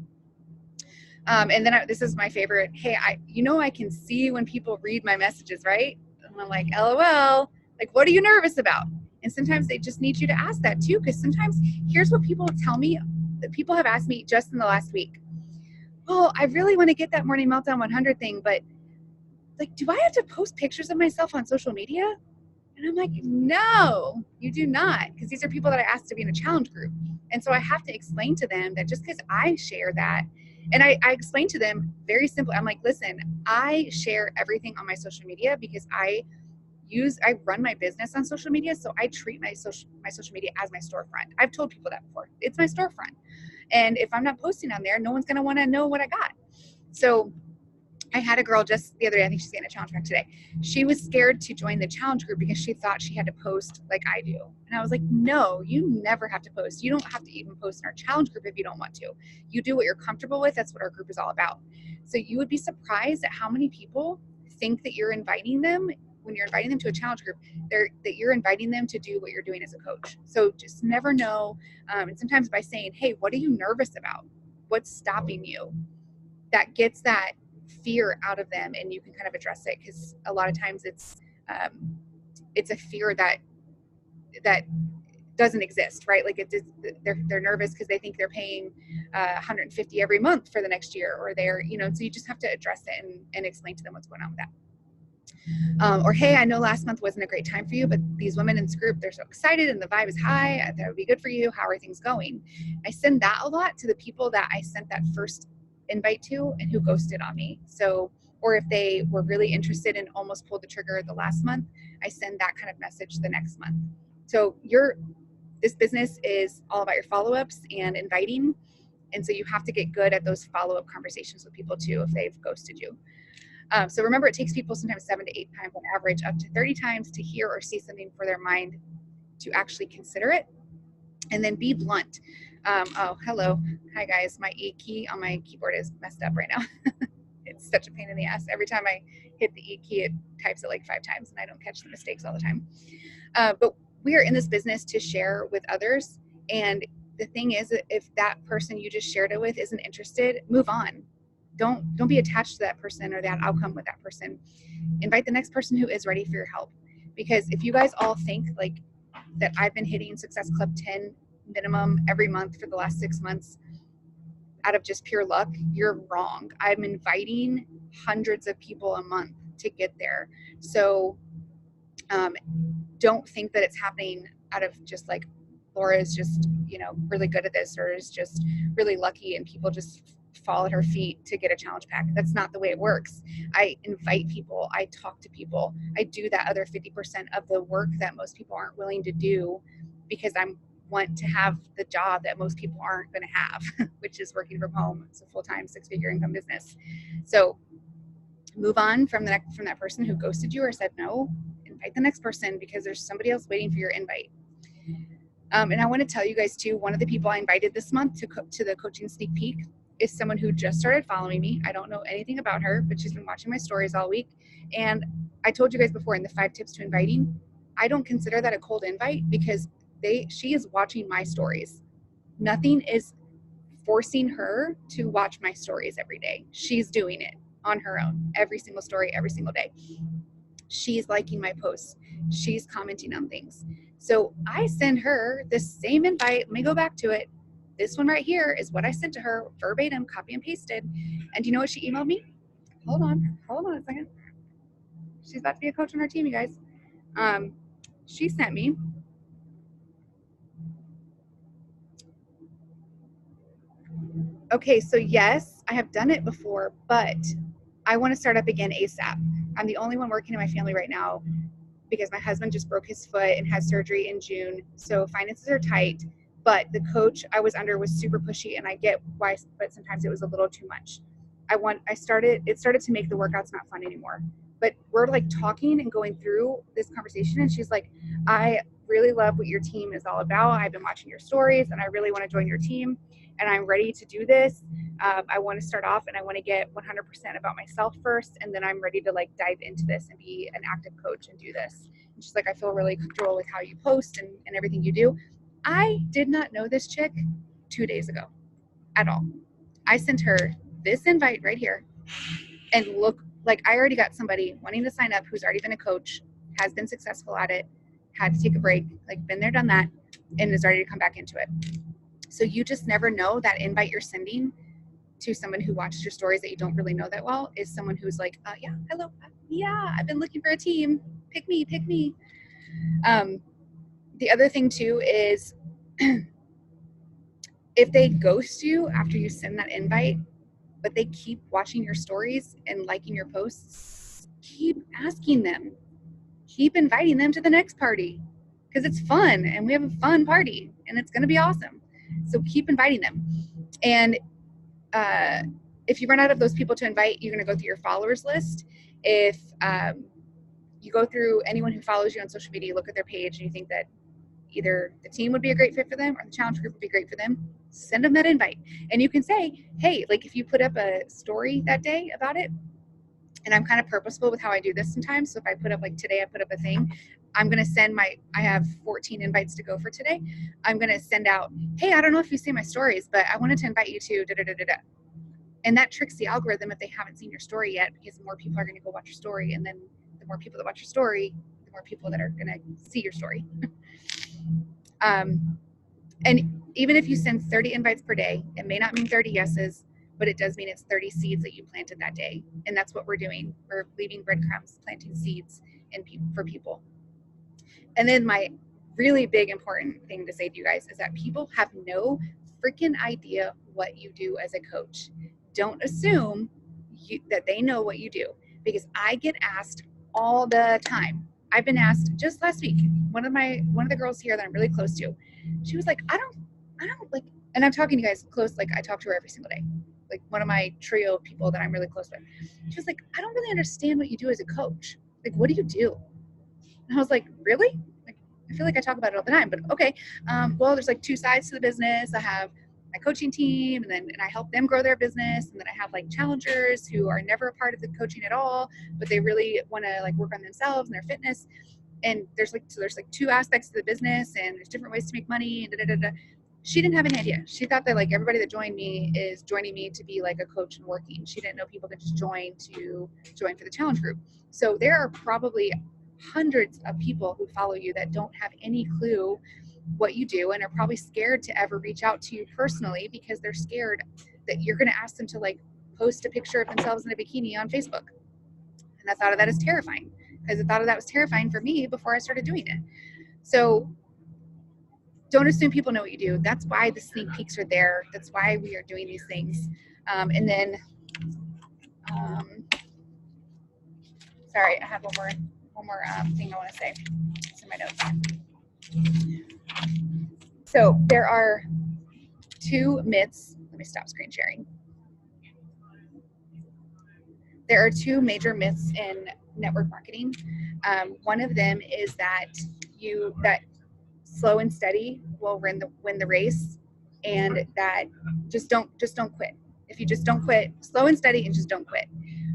And then this is my favorite. Hey, I can see when people read my messages, right? And I'm like, LOL, like, what are you nervous about? And sometimes they just need you to ask that too. Because sometimes here's what people tell me that people have asked me just in the last week. Oh, I really want to get that Morning Meltdown 100 thing, but like, do I have to post pictures of myself on social media? And I'm like, no, you do not, because these are people that I asked to be in a challenge group. And so I have to explain to them that just because I share that, and I explain to them very simply, I'm like, listen, I share everything on my social media because I run my business on social media. So I treat my social media as my storefront. I've told people that before. It's my storefront. And if I'm not posting on there, no one's going to want to know what I got. So I had a girl just the other day, I think she's getting a challenge pack today. She was scared to join the challenge group because she thought she had to post like I do. And I was like, no, you never have to post. You don't have to even post in our challenge group if you don't want to. You do what you're comfortable with. That's what our group is all about. So you would be surprised at how many people think that you're inviting them when you're inviting them to a challenge group, that you're inviting them to do what you're doing as a coach. So just never know. And sometimes by saying, hey, what are you nervous about? What's stopping you? That gets that fear out of them, and you can kind of address it, because a lot of times it's a fear that doesn't exist, right? Like they're nervous because they think they're paying $150 every month for the next year, or so you just have to address it and explain to them what's going on with that. Or, hey, I know last month wasn't a great time for you, but these women in this group, they're so excited and the vibe is high. That would be good for you. How are things going? I send that a lot to the people that I sent that first invite to and who ghosted on me. So, or if they were really interested and almost pulled the trigger the last month, I send that kind of message the next month. So this business is all about your follow-ups and inviting. And so you have to get good at those follow-up conversations with people too if they've ghosted you. So remember, it takes people sometimes 7 to 8 times on average, up to 30 times to hear or see something for their mind to actually consider it. And then be blunt. Oh, hello. Hi, guys. My E key on my keyboard is messed up right now. It's such a pain in the ass. Every time I hit the E key, it types it like 5 times, and I don't catch the mistakes all the time. But we are in this business to share with others. And the thing is, if that person you just shared it with isn't interested, move on. Don't be attached to that person or that outcome with that person. Invite the next person who is ready for your help. Because if you guys all think like that I've been hitting Success Club 10 minimum every month for the last 6 months out of just pure luck, you're wrong. I'm inviting hundreds of people a month to get there. So don't think that it's happening out of just like Laura is just, really good at this, or is just really lucky and people just fall at her feet to get a challenge pack. That's not the way it works. I invite people. I talk to people. I do that other 50% of the work that most people aren't willing to do because I want to have the job that most people aren't going to have, which is working from home. It's a full-time 6-figure income business. So move on from that person who ghosted you or said no. Invite the next person because there's somebody else waiting for your invite. And I want to tell you guys too, one of the people I invited this month to the coaching sneak peek is someone who just started following me. I don't know anything about her, but she's been watching my stories all week. And I told you guys before in the 5 tips to inviting, I don't consider that a cold invite because she is watching my stories. Nothing is forcing her to watch my stories every day. She's doing it on her own, every single story, every single day. She's liking my posts. She's commenting on things. So I send her the same invite. Let me go back to it. This one right here is what I sent to her, verbatim, copy and pasted. And do you know what she emailed me? Hold on a second. She's about to be a coach on our team, you guys. She sent me okay, so yes, I have done it before, but I want to start up again ASAP. I'm the only one working in my family right now because my husband just broke his foot and had surgery in June. So finances are tight. but the coach I was under was super pushy, and I get why, but sometimes it was a little too much. It started to make the workouts not fun anymore. But we're like talking and going through this conversation, and she's like, I really love what your team is all about. I've been watching your stories, and I really want to join your team, and I'm ready to do this. I want to start off, and I want to get 100% about myself first, and then I'm ready to like dive into this and be an active coach and do this. And she's like, I feel really comfortable with how you post and everything you do. I did not know this chick 2 days ago at all. I sent her this invite right here, and look, like I already got somebody wanting to sign up who's already been a coach, has been successful at it, had to take a break, like been there, done that, and is ready to come back into it. So you just never know that invite you're sending to someone who watches your stories that you don't really know that well is someone who's like, yeah, hello, yeah, I've been looking for a team, pick me. The other thing too is if they ghost you after you send that invite, but they keep watching your stories and liking your posts, keep asking them, keep inviting them to the next party, because it's fun and we have a fun party and it's going to be awesome. So keep inviting them. And if you run out of those people to invite, you're going to go through your followers list. If you go through anyone who follows you on social media, you look at their page and you think that either the team would be a great fit for them or the challenge group would be great for them, send them that invite. And you can say, hey, like if you put up a story that day about it, and I'm kind of purposeful with how I do this sometimes. So if I put up, like today I put up a thing, I'm going to send I have 14 invites to go for today. I'm going to send out, hey, I don't know if you see my stories, but I wanted to invite you to da-da-da-da-da. And that tricks the algorithm if they haven't seen your story yet, because more people are going to go watch your story. And then the more people that watch your story, the more people that are going to see your story. And even if you send 30 invites per day, it may not mean 30 yeses, but it does mean it's 30 seeds that you planted that day. And that's what we're doing. We're leaving breadcrumbs, planting seeds for people. And then my really big important thing to say to you guys is that people have no freaking idea what you do as a coach. Don't assume that they know what you do, because I get asked all the time. I've been asked just last week. One of the girls here that I'm really close to, she was like, I don't like, and I'm talking to you guys close, like I talk to her every single day, like one of my trio of people that I'm really close with. She was like, I don't really understand what you do as a coach. Like, what do you do? And I was like, really? Like, I feel like I talk about it all the time, but okay. Well, there's like two sides to the business. I have my coaching team, and I help them grow their business. And then I have like challengers who are never a part of the coaching at all, but they really want to like work on themselves and their fitness. And there's like two aspects to the business, and there's different ways to make money. And She didn't have any idea. She thought that like everybody that joined me is joining me to be like a coach and working. She didn't know people could just join for the challenge group. So there are probably hundreds of people who follow you that don't have any clue what you do and are probably scared to ever reach out to you personally, because they're scared that you're going to ask them to like post a picture of themselves in a bikini on Facebook. And the thought of that is terrifying, because the thought of that was terrifying for me before I started doing it. So don't assume people know what you do. That's why the sneak peeks are there. That's why we are doing these things. And then, sorry, I have one more thing I want to say. It's in my notes. So there are two myths. Let me stop screen sharing. There are two major myths in network marketing. One of them is that slow and steady will win the race, and that just don't quit. If you just don't quit, slow and steady, and just don't quit.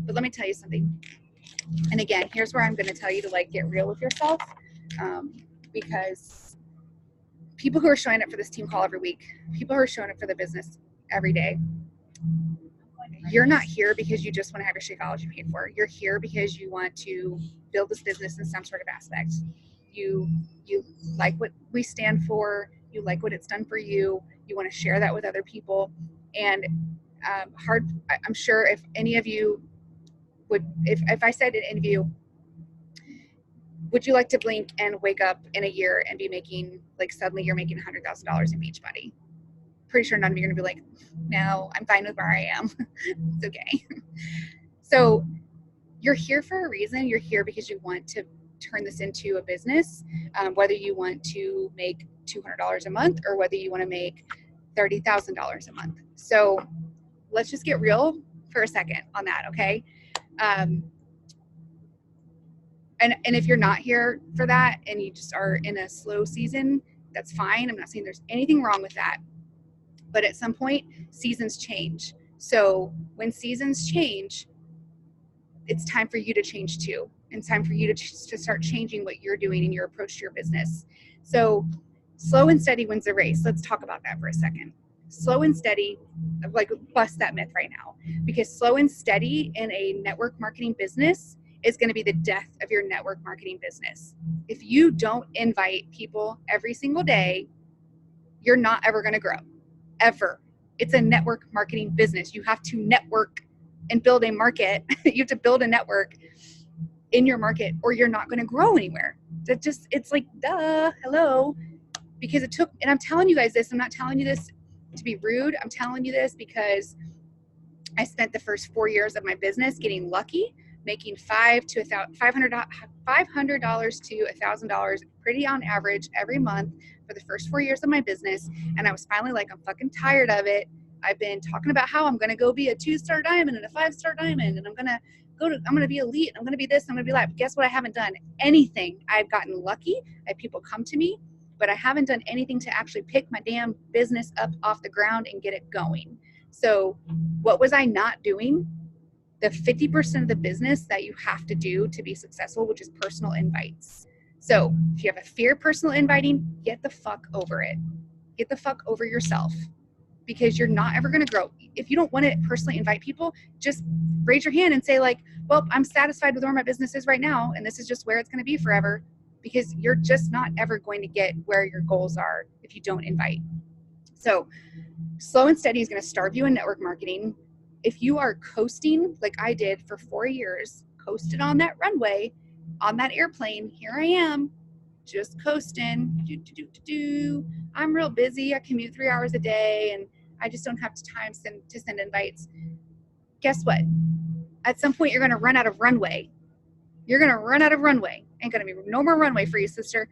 But let me tell you something. And again, here's where I'm going to tell you to like get real with yourself, because people who are showing up for this team call every week, people who are showing up for the business every day, you're not here because you just want to have your Shakeology paid for. You're here because you want to build this business in some sort of aspect. You like what we stand for. You like what it's done for you. You want to share that with other people. And I'm sure if any of you would, if I said in an interview, would you like to blink and wake up in a year and be making, like suddenly you're making $100,000 in Beachbody? Pretty sure none of you are going to be like, no, I'm fine with where I am. It's okay. So you're here for a reason. You're here because you want to turn this into a business, whether you want to make $200 a month or whether you want to make $30,000 a month. So let's just get real for a second on that, okay? And if you're not here for that and you just are in a slow season, that's fine. I'm not saying there's anything wrong with that. But at some point, seasons change. So when seasons change, it's time for you to change too. And it's time for you to start changing what you're doing in your approach to your business. So slow and steady wins the race. Let's talk about that for a second. Slow and steady, like bust that myth right now, because slow and steady in a network marketing business is going to be the death of your network marketing business. If you don't invite people every single day, you're not ever going to grow, ever. It's a network marketing business. You have to network and build a market. You have to build a network in your market or you're not going to grow anywhere. It's like, duh, hello. Because it took, and I'm telling you guys this, I'm not telling you this to be rude. I'm telling you this because I spent the first 4 years of my business getting lucky, making $500 to $1,000 pretty on average every month for the first 4 years of my business. And I was finally like, I'm fucking tired of it. I've been talking about how I'm going to go be a 2-star diamond and a 5-star diamond. And I'm going to be elite. I'm going to be this. I'm going to be that. But guess what? I haven't done anything. I've gotten lucky. I have people come to me, but I haven't done anything to actually pick my damn business up off the ground and get it going. So what was I not doing? The 50% of the business that you have to do to be successful, which is personal invites. So if you have a fear of personal inviting, get the fuck over it. Get the fuck over yourself, because you're not ever going to grow. If you don't want to personally invite people, just raise your hand and say like, well, I'm satisfied with where my business is right now, and this is just where it's going to be forever, because you're just not ever going to get where your goals are if you don't invite. So slow and steady is going to starve you in network marketing. If you are coasting like I did for 4 years, coasted on that runway, on that airplane, here I am, just coasting, I'm real busy. I commute 3 hours a day and I just don't have time to send invites. Guess what? At some point, you're going to run out of runway. You're going to run out of runway. Ain't going to be no more runway for you, sister.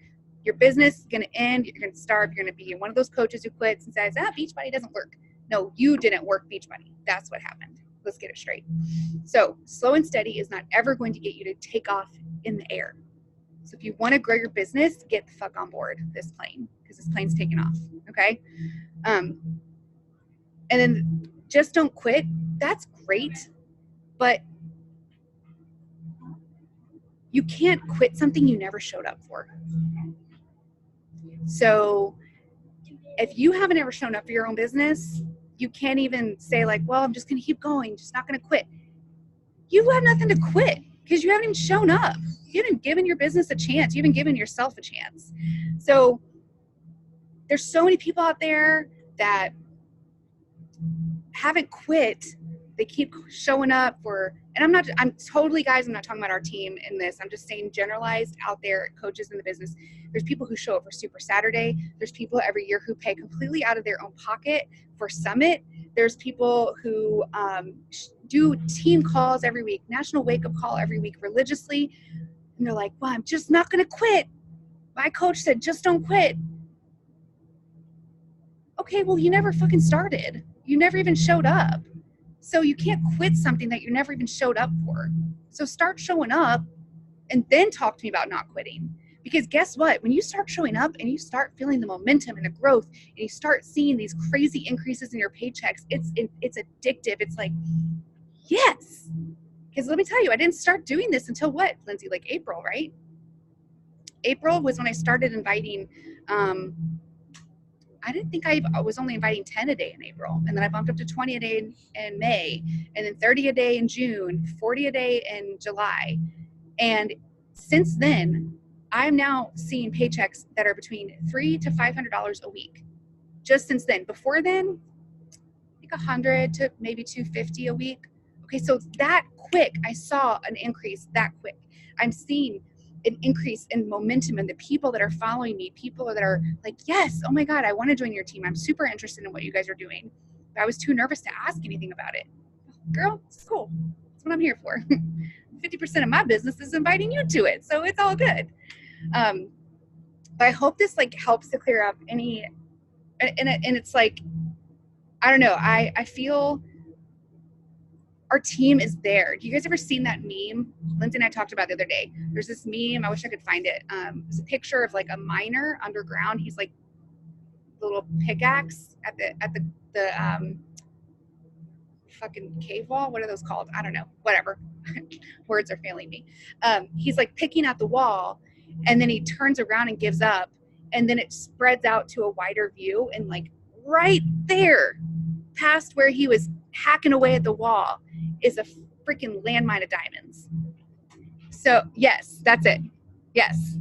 Your business is going to end. You're going to starve. You're going to be one of those coaches who quits and says, Beachbody doesn't work. No, you didn't work Beachbody. That's what happened. Let's get it straight. So slow and steady is not ever going to get you to take off in the air. So if you want to grow your business, get the fuck on board this plane, because this plane's taking off. Okay. And then just don't quit. That's great. But you can't quit something you never showed up for. So if you haven't ever shown up for your own business, you can't even say like, well, I'm just going to keep going, just not going to quit. You have nothing to quit because you haven't even shown up. You haven't given your business a chance. You haven't given yourself a chance. So there's so many people out there that haven't quit. They keep showing up for, and I'm not talking about our team in this. I'm just saying generalized out there, coaches in the business. There's people who show up for Super Saturday. There's people every year who pay completely out of their own pocket for Summit. There's people who do team calls every week, national wake-up call every week religiously. And they're like, well, I'm just not going to quit. My coach said, just don't quit. Okay, well, you never fucking started. You never even showed up. So you can't quit something that you never even showed up for. So start showing up and then talk to me about not quitting. Because guess what? When you start showing up and you start feeling the momentum and the growth and you start seeing these crazy increases in your paychecks, it's addictive. It's like, yes. Because let me tell you, I didn't start doing this until what, Lindsay? Like April, right? April was when I started inviting, I didn't think I was only inviting 10 a day in April. And then I bumped up to 20 a day in May, and then 30 a day in June, 40 a day in July. And since then, I'm now seeing paychecks that are between $300 to $500 a week. Just since then. Before then, like $100 to maybe $250 a week. Okay, so that quick, I saw an increase that quick. I'm seeing an increase in momentum and the people that are following me, people that are like, yes, oh my God, I want to join your team. I'm super interested in what you guys are doing. But I was too nervous to ask anything about it. Girl, it's cool. That's what I'm here for. 50% of my business is inviting you to it. So it's all good. I hope this like helps to clear up any, and it's like, I don't know. I feel our team is there. Do you guys ever seen that meme? Lindsay and I talked about the other day. There's this meme. I wish I could find it. It's a picture of like a miner underground. He's like the little pickaxe at the fucking cave wall. What are those called? I don't know. Whatever. Words are failing me. He's like picking at the wall, and then he turns around and gives up, and then it spreads out to a wider view, and like right there, past where he was hacking away at the wall, is a freaking landmine of diamonds. So yes, that's it. Yes.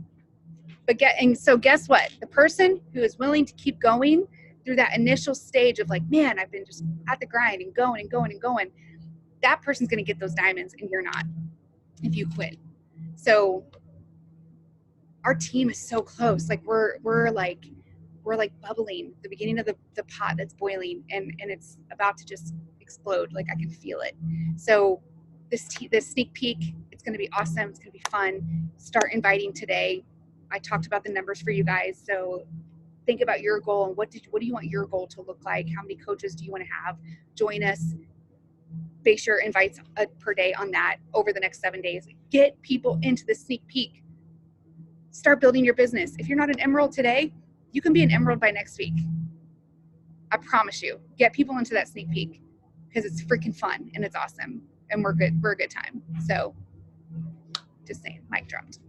But guess what? The person who is willing to keep going through that initial stage of like, man, I've been just at the grind and going and going and going, that person's going to get those diamonds and you're not if you quit. So our team is so close. Like we're like bubbling, the beginning of the pot that's boiling, and it's about to just explode. Like I can feel it. So this sneak peek, it's going to be awesome. It's going to be fun. Start inviting today. I talked about the numbers for you guys. So think about your goal and what do you want your goal to look like? How many coaches do you want to have? Join us. Base your invites per day on that over the next 7 days. Get people into the sneak peek. Start building your business. If you're not an emerald today, you can be an emerald by next week. I promise you. Get people into that sneak peek because it's freaking fun and it's awesome and we're good. We're a good time. So just saying, mic dropped.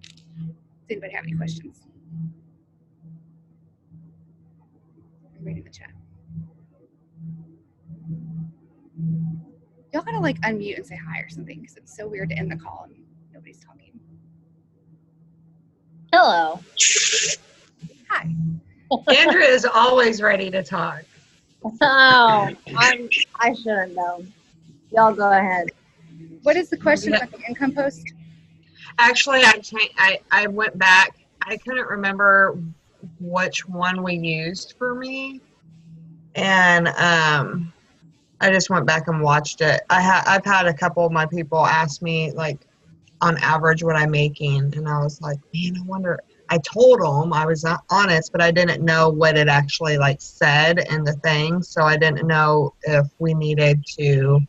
Does anybody have any questions? I'm reading the chat. Y'all gotta like unmute and say hi or something because it's so weird to end the call and nobody's talking. Hello. Hi. Andrea is always ready to talk. Oh, I shouldn't know. Y'all go ahead. What is the question about the income post? Actually, I went back. I couldn't remember which one we used for me, and I just went back and watched it. I've had a couple of my people ask me like, on average, what I'm making, and I was like, man, I wonder. I told them I was not honest, but I didn't know what it actually like said in the thing, so I didn't know if we needed to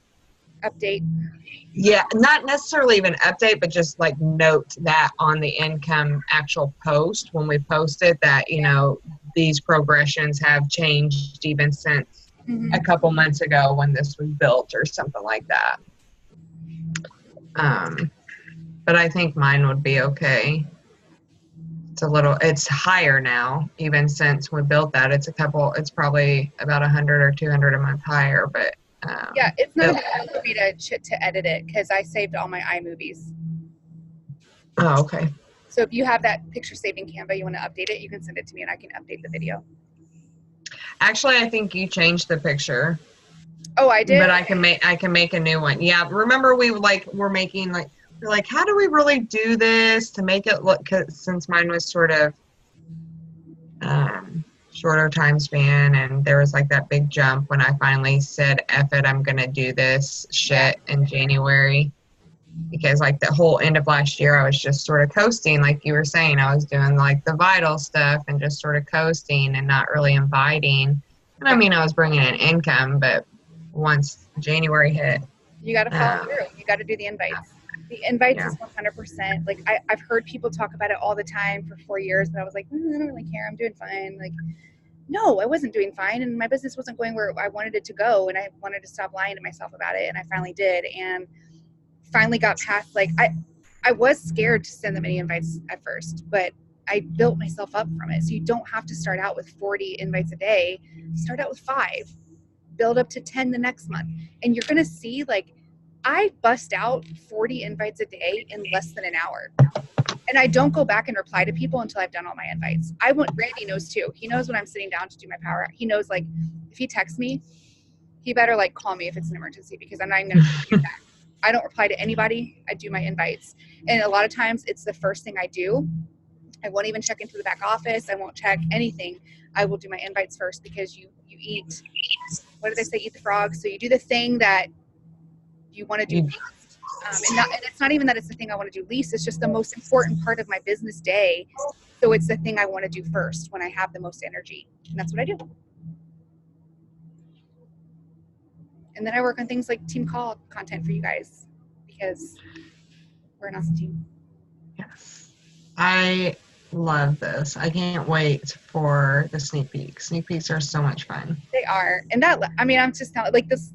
Update. Yeah, not necessarily even update, but just like note that on the income actual post when we post it that, you know, these progressions have changed even since a couple months ago when this was built or something like that. But I think mine would be okay. It's higher now, even since we built that. It's probably about 100 or 200 a month higher, but yeah, it's not enough for me to edit it because I saved all my iMovies. Oh, okay. So if you have that picture saved in Canva, you want to update it, you can send it to me and I can update the video. Actually, I think you changed the picture. Oh, I did? But I can make a new one. Yeah, remember we're making like how do we really do this to make it look, 'cause since mine was sort of shorter time span, and there was like that big jump when I finally said, F it, I'm gonna do this shit in January, because like the whole end of last year I was just sort of coasting, like you were saying. I was doing like the vital stuff and just sort of coasting and not really inviting. And I mean, I was bringing in income, but once January hit, you got to follow through. You got to do the invites. The invites is 100%. Like I've heard people talk about it all the time for 4 years, but I was like, I don't really care. I'm doing fine. Like, no, I wasn't doing fine, and my business wasn't going where I wanted it to go, and I wanted to stop lying to myself about it, and I finally did, and finally got past, like, I was scared to send them any invites at first, but I built myself up from it. So you don't have to start out with 40 invites a day. Start out with 5. Build up to 10 the next month, and you're going to see, like, I bust out 40 invites a day in less than an hour. And I don't go back and reply to people until I've done all my invites. Randy knows too. He knows when I'm sitting down to do my power. He knows, like, if he texts me, he better like call me if it's an emergency, because I'm not even going to get back. I don't reply to anybody. I do my invites. And a lot of times it's the first thing I do. I won't even check into the back office. I won't check anything. I will do my invites first, because you eat, what do they say? Eat the frog. So you do the thing that you want to do least. And it's not even that it's the thing I want to do least. It's just the most important part of my business day So it's the thing I want to do first when I have the most energy. And that's what I do. And then I work on things like team call content for you guys because we're an awesome team. Yes. I love this. I can't wait for the sneak peeks. Sneak peeks are so much fun. They are. And that, I mean, I'm just telling, like this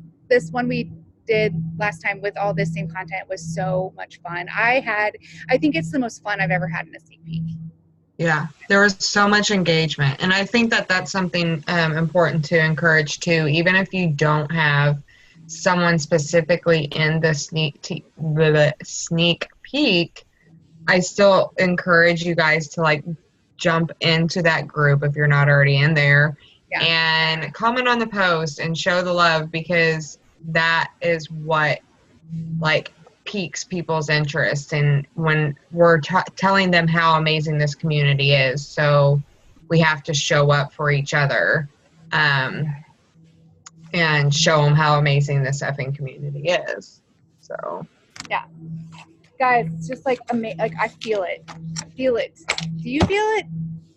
one we did last time with all this same content was so much fun. I think it's the most fun I've ever had in a sneak peek. Yeah, there was so much engagement. And I think that that's something important to encourage too, even if you don't have someone specifically in the sneak peek, I still encourage you guys to like jump into that group if you're not already in there. Yeah. And comment on the post and show the love, because that is what like piques people's interest, and when we're telling them how amazing this community is. So we have to show up for each other and show them how amazing this effing community is. So yeah, guys, it's just like like I feel it. I feel it. Do you feel it?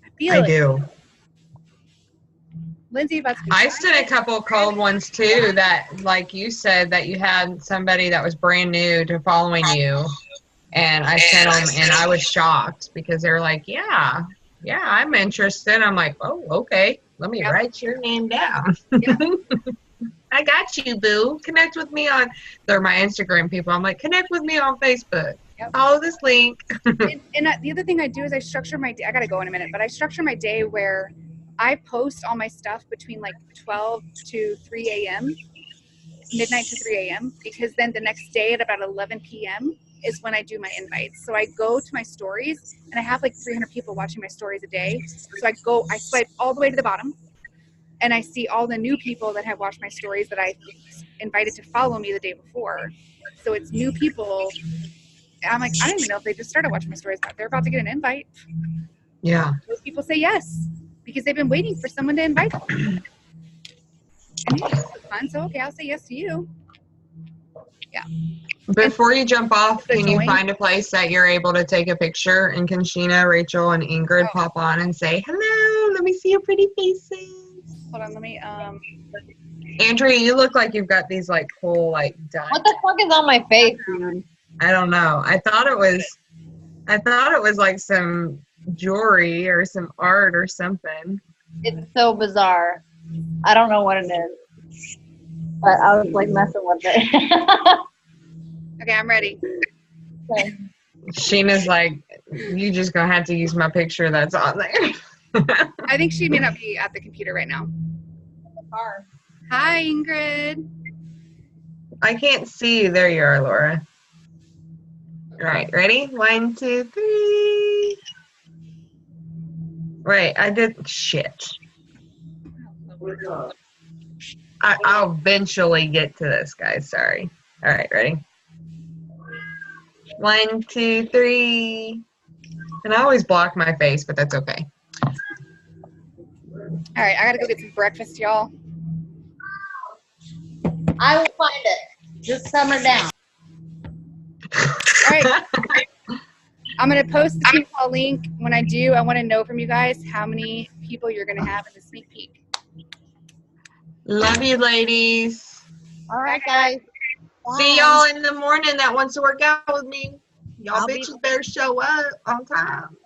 I feel it. I do. Lindsay, I sent a couple cold ones too that, like you said, that you had somebody that was brand new to following you, and I sent them, and I was shocked because they were like, yeah, I'm interested. I'm like, oh, okay, let me write your name down. Yep. I got you, boo. Connect with me on, they're my Instagram people. I'm like, connect with me on Facebook. Yep. Follow this link. and the other thing I do is I structure my day. I got to go in a minute, but I structure my day where I post all my stuff between like 12 to 3 a.m., midnight to 3 a.m., because then the next day at about 11 p.m. is when I do my invites. So I go to my stories, and I have like 300 people watching my stories a day. So I swipe all the way to the bottom, and I see all the new people that have watched my stories that I invited to follow me the day before. So it's new people. I'm like, I don't even know if they just started watching my stories, but they're about to get an invite. Yeah. Those people say yes, because they've been waiting for someone to invite them. And it's fun, so okay, I'll say yes to you. Yeah. Before you jump off, can you find a place that you're able to take a picture, and can Sheena, Rachel, and Ingrid pop on and say, hello, let me see your pretty faces. Hold on, let me, Andrea, you look like you've got these like cool, like, diamonds. What the fuck is on my face, dude? I don't know. I thought it was like some jewelry or some art or something. It's so bizarre. I don't know what it is, but I was like messing with it. Okay, I'm ready. Okay. Sheena's like, you just gonna have to use my picture that's on there. I think she may not be at the computer right now. Hi, Ingrid. I can't see you. There you are, Laura. All right, ready? 1, 2, 3. Right, I did shit. I'll eventually get to this, guys. Sorry. All right, ready? 1, 2, 3. And I always block my face, but that's okay. All right, I gotta go get some breakfast, y'all. I will find it. Just summer down. All right. I'm going to post the team call link. When I do, I want to know from you guys how many people you're going to have in the sneak peek. Love you, ladies. All right, guys. See y'all in the morning that wants to work out with me. Y'all bitches better show up on time.